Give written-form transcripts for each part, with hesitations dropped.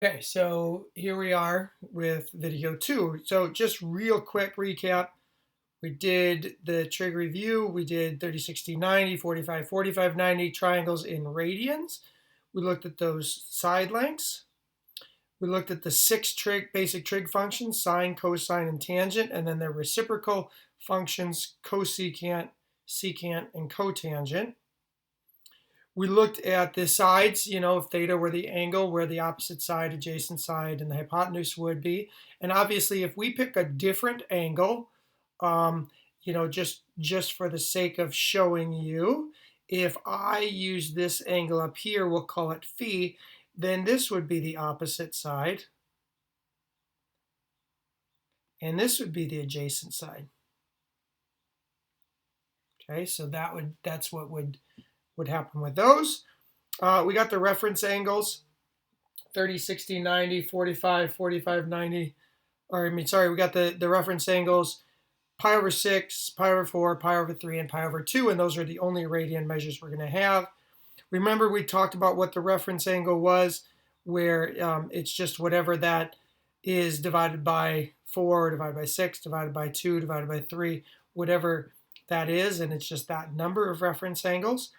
Okay, so here we are with video 2. So just real quick recap. We did the trig review. We did 30, 60, 90, 45, 45, 90 triangles in radians. We looked at those side lengths. We looked at the 6 basic trig functions, sine, cosine, and tangent, and then their reciprocal functions, cosecant, secant, and cotangent. We looked at the sides, if theta were the angle where the opposite side, adjacent side, and the hypotenuse would be. And obviously, if we pick a different angle, just for the sake of showing you, if I use this angle up here, we'll call it phi, then this would be the opposite side. And this would be the adjacent side. Okay, so that's what would happen with those. We got the reference angles, 30, 60, 90, 45, 45, 90. We got the reference angles, pi over 6, pi over 4, pi over 3, and pi over 2, and those are the only radian measures we're going to have. Remember, we talked about what the reference angle was, where it's just whatever that is divided by 4, divided by 6, divided by 2, divided by 3, whatever that is, and it's just that number of reference angles.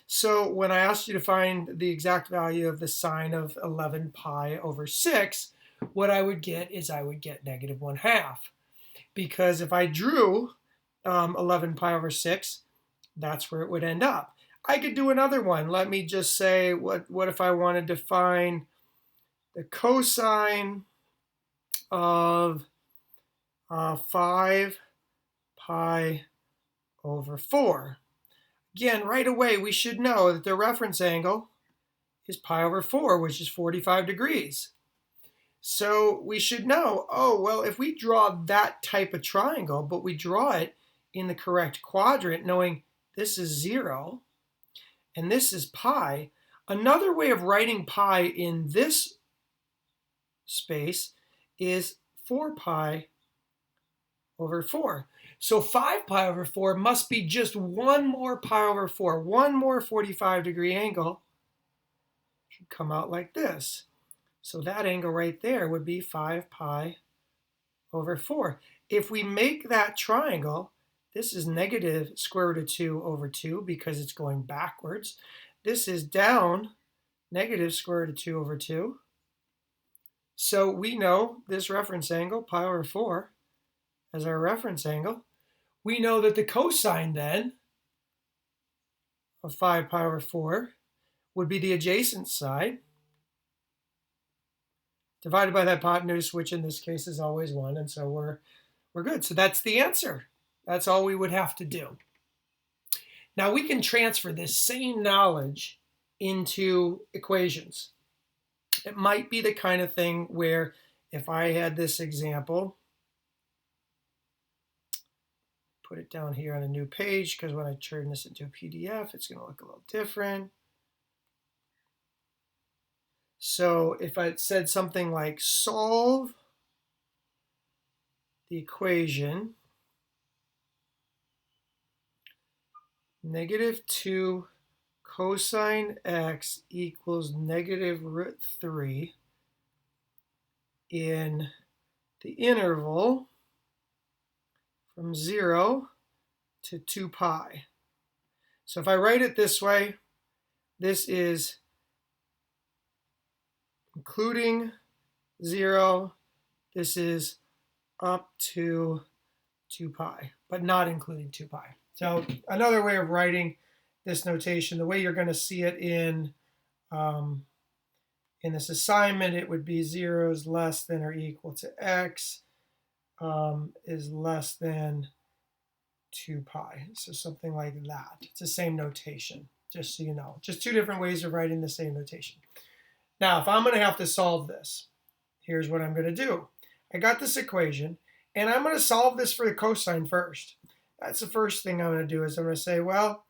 So when I asked you to find the exact value of the sine of 11 pi over 6, what I would get is I would get negative 1/2. Because if I drew 11 pi over 6, that's where it would end up. I could do another one. Let me just say, what if I wanted to find the cosine of 5 pi over 4? Again, right away, we should know that the reference angle is pi over 4, which is 45 degrees. So we should know, oh, well, if we draw that type of triangle, but we draw it in the correct quadrant, knowing this is 0 and this is pi, another way of writing pi in this space is 4 pi over 4. So 5 pi over 4 must be just one more pi over 4, one more 45-degree angle. Should come out like this. So that angle right there would be 5 pi over 4. If we make that triangle, this is negative square root of 2 over 2 because it's going backwards. This is down negative square root of 2 over 2. So we know this reference angle, pi over 4, as our reference angle. We know that the cosine then of 5 pi over 4 would be the adjacent side divided by the hypotenuse, which in this case is always 1, and so we're good. So that's the answer. That's all we would have to do. Now we can transfer this same knowledge into equations. It might be the kind of thing where if I had this example, put it down here on a new page, because when I turn this into a PDF, it's going to look a little different. So if I said something like solve the equation negative 2 cosine x equals negative root 3 in the interval from 0 to 2 pi. So if I write it this way, this is including 0, this is up to 2 pi, but not including 2 pi. So another way of writing this notation, the way you're going to see it in this assignment, it would be 0 is less than or equal to x is less than 2 pi. So something like that. It's the same notation, just so you know. Just two different ways of writing the same notation. Now, if I'm going to have to solve this, here's what I'm going to do. I got this equation, and I'm going to solve this for the cosine first. That's the first thing I'm going to do is I'm going to say, well,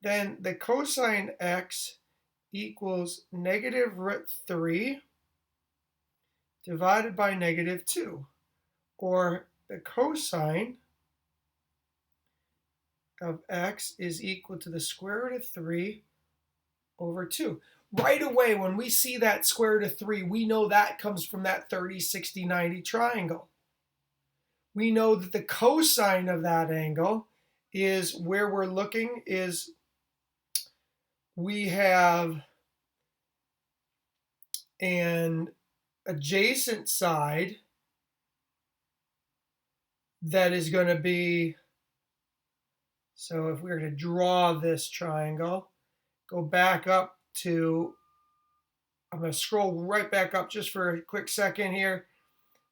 then the cosine x equals negative root 3 divided by negative 2, or the cosine of x is equal to the square root of 3 over 2. right away, when we see that square root of 3, we know that comes from that 30, 60, 90 triangle. We know that the cosine of that angle is where we're looking is we have an adjacent side that is going to be, so if we were to draw this triangle, go back up to, I'm going to scroll right back up just for a quick second here.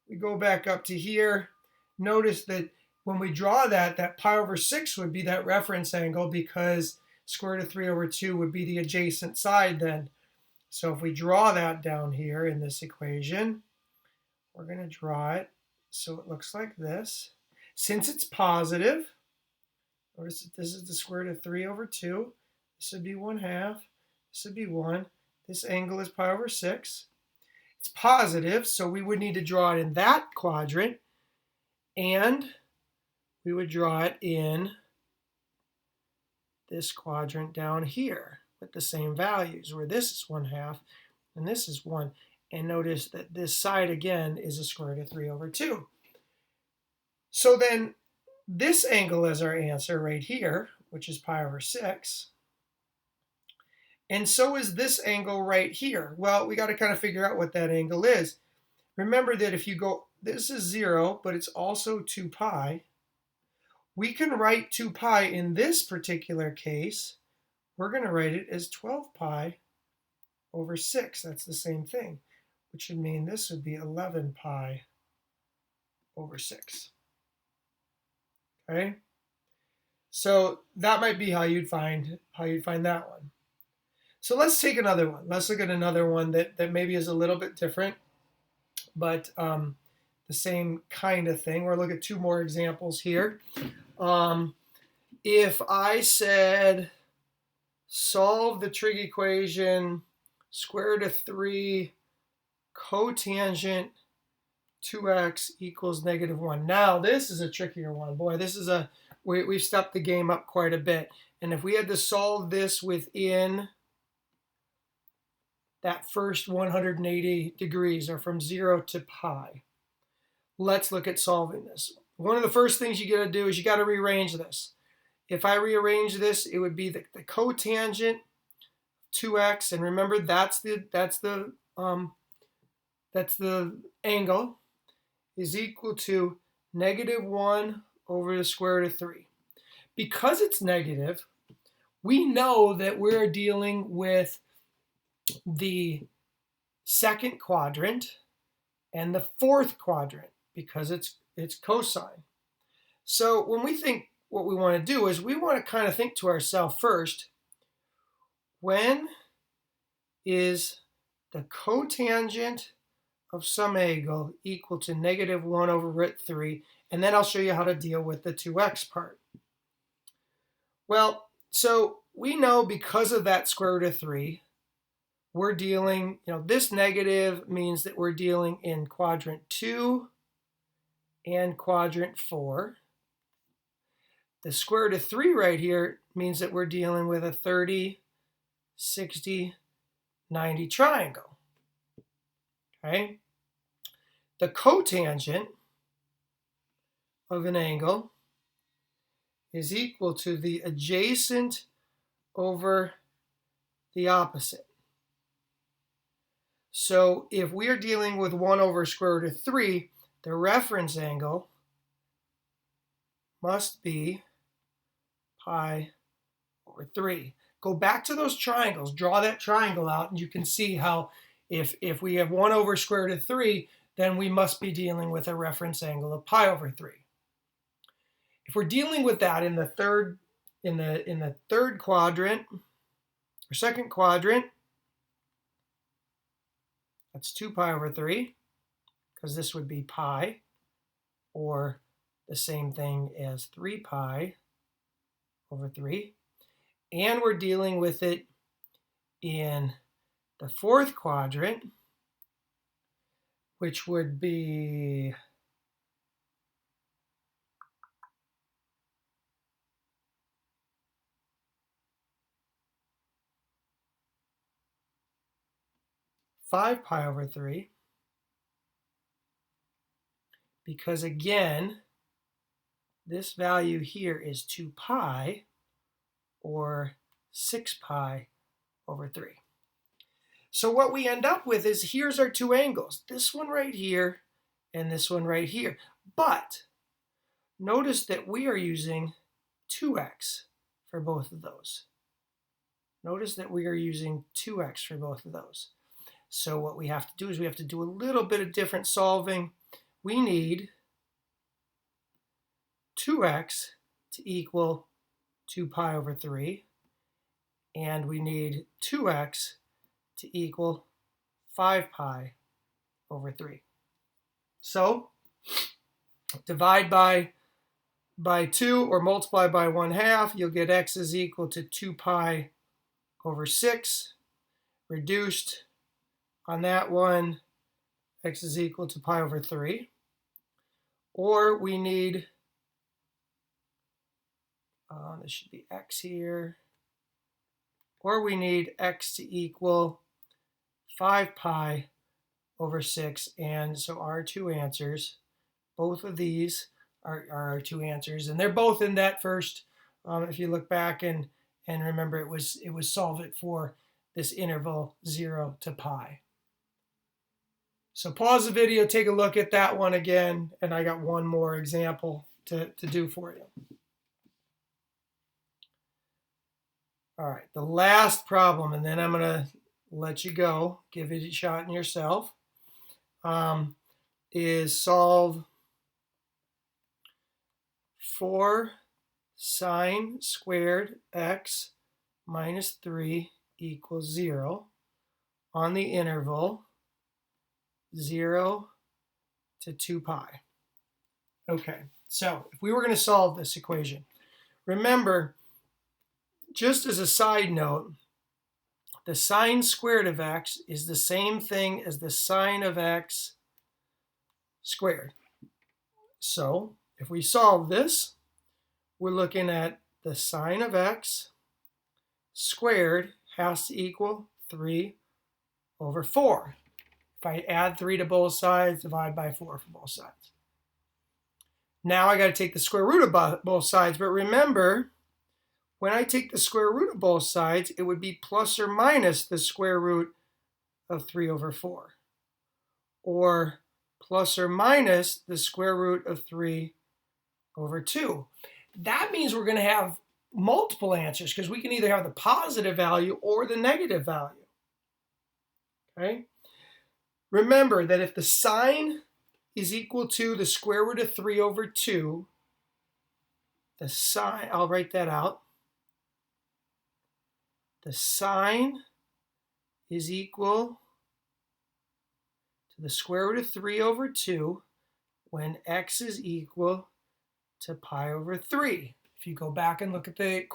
We go back up to here. Notice that when we draw that, that pi over 6 would be that reference angle because square root of 3 over 2 would be the adjacent side then. So if we draw that down here in this equation, we're going to draw it so it looks like this. Since it's positive, notice that this is the square root of 3 over 2. This would be 1/2. This would be 1. This angle is pi over 6. It's positive, so we would need to draw it in that quadrant, and we would draw it in this quadrant down here with the same values, where this is 1/2 and this is 1. And notice that this side again is a square root of 3 over 2. So then this angle is our answer right here, which is pi over 6. And so is this angle right here. Well, we got to kind of figure out what that angle is. Remember that if you go, this is 0, but it's also 2 pi. We can write 2 pi in this particular case. We're going to write it as 12 pi over 6. That's the same thing, which would mean this would be 11 pi over 6. Okay? So that might be how you'd find that one. So let's take another one. Let's look at another one that maybe is a little bit different, but the same kind of thing. We'll look at 2 more examples here. If I said solve the trig equation square root of 3 cotangent 2x equals -1. Now this is a trickier one. Boy, this is we've stepped the game up quite a bit. And if we had to solve this within that first 180 degrees, or from 0 to pi, let's look at solving this. One of the first things you got to do is you got to rearrange this. If I rearrange this, it would be the cotangent 2x, and remember that's the angle, is equal to -1 over the square root of 3. Because it's negative, we know that we're dealing with the second quadrant and the fourth quadrant because it's cosine. So when we think, what we want to do is we want to kind of think to ourselves first, when is the cotangent of some angle equal to -1 over root 3, and then I'll show you how to deal with the 2x part. Well, so we know because of that square root of 3, we're dealing, this negative means that we're dealing in quadrant 2 and quadrant 4. The square root of 3 right here means that we're dealing with a 30, 60, 90 triangle. Okay? The cotangent of an angle is equal to the adjacent over the opposite. So if we're dealing with 1 over square root of 3, the reference angle must be pi over 3. Go back to those triangles, draw that triangle out, and you can see how if we have 1 over square root of 3, then we must be dealing with a reference angle of pi over 3. If we're dealing with that in the third quadrant, or second quadrant, that's 2 pi over 3, because this would be pi, or the same thing as 3 pi over 3. And we're dealing with it in the fourth quadrant, which would be 5 pi over 3, because again, this value here is 2 pi, or 6 pi over 3. So what we end up with is, here's our two angles, this one right here and this one right here. But notice that we are using 2x for both of those. Notice that we are using 2x for both of those. So what we have to do is we have to do a little bit of different solving. We need 2x to equal 2 pi over 3, and we need 2x to equal 5 pi over 3. So divide by 2 or multiply by 1/2, you'll get x is equal to 2 pi over 6. Reduced on that one, x is equal to pi over 3. Or we need, this should be x here, or we need x to equal 5 pi over 6. And so our two answers, both of these are our two answers, and they're both in that first, if you look back and remember, it was solve it for this interval 0 to pi. So pause the video, take a look at that one again, and I got one more example to do for you. All right, the last problem, and then I'm going to let you go, give it a shot in yourself, is solve 4 sine squared x minus 3 equals 0 on the interval 0 to 2 pi. Okay, so if we were going to solve this equation, remember, just as a side note, the sine squared of x is the same thing as the sine of x squared. So if we solve this, we're looking at the sine of x squared has to equal 3 over 4. If I add 3 to both sides, divide by 4 for both sides. Now I got to take the square root of both sides, but remember, when I take the square root of both sides, it would be plus or minus the square root of 3 over 4, or plus or minus the square root of 3 over 2. That means we're going to have multiple answers, because we can either have the positive value or the negative value. Okay? Remember that if the sine is equal to the square root of 3 over 2, the sine, I'll write that out. The sine is equal to the square root of 3 over 2 when x is equal to pi over 3. If you go back and look at the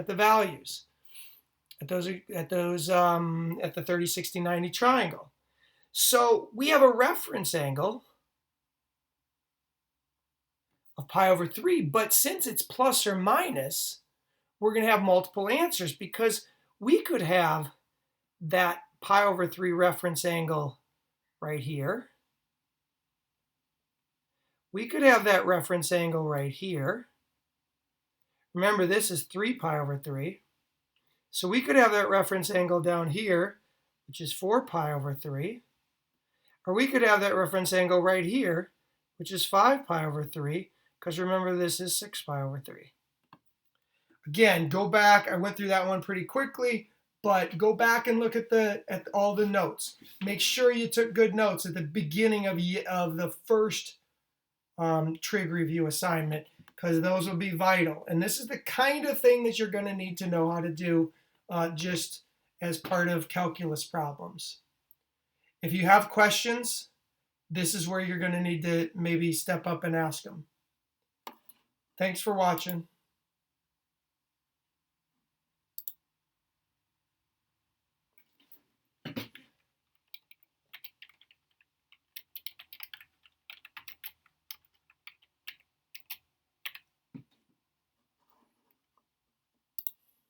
values, at the 30, 60, 90 triangle. So we have a reference angle of pi over 3, but since it's plus or minus, we're going to have multiple answers, because we could have that pi over 3 reference angle right here. We could have that reference angle right here. Remember, this is 3 pi over 3. So we could have that reference angle down here, which is 4 pi over 3. Or we could have that reference angle right here, which is 5 pi over 3, because remember, this is 6 pi over 3. Again, go back. I went through that one pretty quickly, but go back and look at all the notes. Make sure you took good notes at the beginning of the first Trig review assignment, because those will be vital. And this is the kind of thing that you're going to need to know how to do just as part of calculus problems. If you have questions, this is where you're going to need to maybe step up and ask them. Thanks for watching.